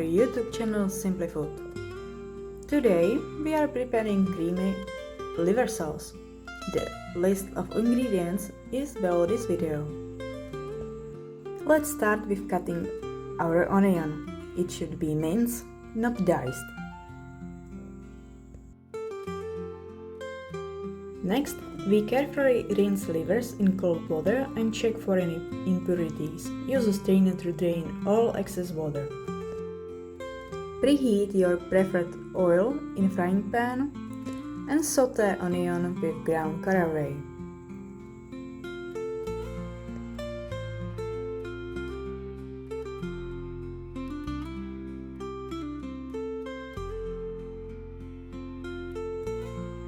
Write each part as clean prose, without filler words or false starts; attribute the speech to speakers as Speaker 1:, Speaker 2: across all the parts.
Speaker 1: YouTube channel Simply Food. Today we are preparing creamy liver sauce. The list of ingredients is below this video. Let's start with cutting our onion. It should be minced, not diced. Next, we carefully rinse livers in cold water and check for any impurities. Use a strainer to drain all excess water. Preheat your preferred oil in a frying pan and sauté onion with ground caraway.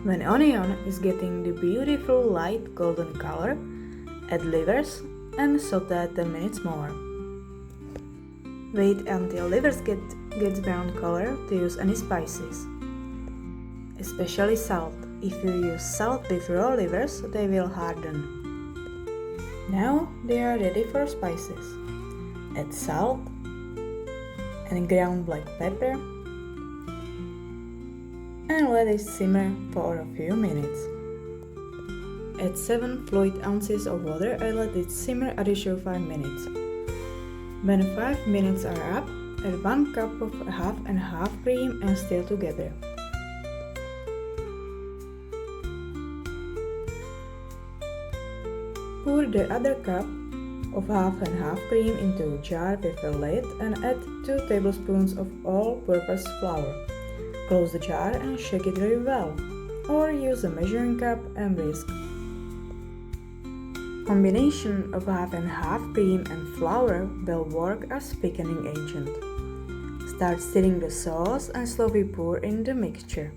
Speaker 1: When onion is getting the beautiful light golden color, add livers and sauté 10 minutes more. Wait until livers gets brown color to use any spices, especially salt. If you use salt with raw livers, they will harden. Now they are ready for spices. Add salt and ground black pepper and let it simmer for a few minutes. Add 7 fluid ounces of water and let it simmer additional 5 minutes. When 5 minutes are up, add 1 cup of half and half cream and stir together. Pour the other cup of half and half cream into a jar with a lid and add 2 tablespoons of all-purpose flour. Close the jar and shake it very well, or use a measuring cup and whisk. Combination of half and half cream and flour will work as thickening agent. Start stirring the sauce and slowly pour in the mixture.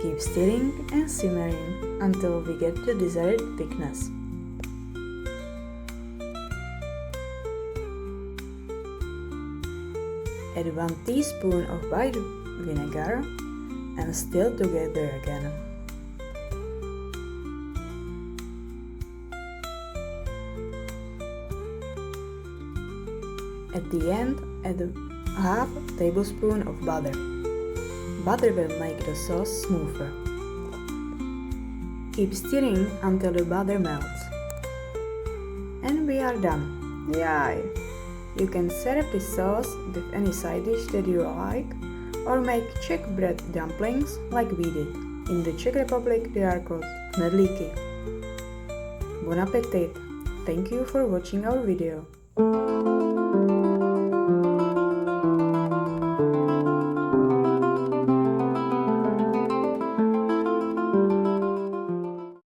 Speaker 1: Keep stirring and simmering until we get the desired thickness. Add 1 teaspoon of white vinegar and stir together again. At the end, add a half tablespoon of butter. Butter will make the sauce smoother. Keep stirring until the butter melts. And we are done. Yay! You can serve this sauce with any side dish that you like, or make Czech bread dumplings like we did. In the Czech Republic they are called knedlíky. Bon appetit! Thank you for watching our video.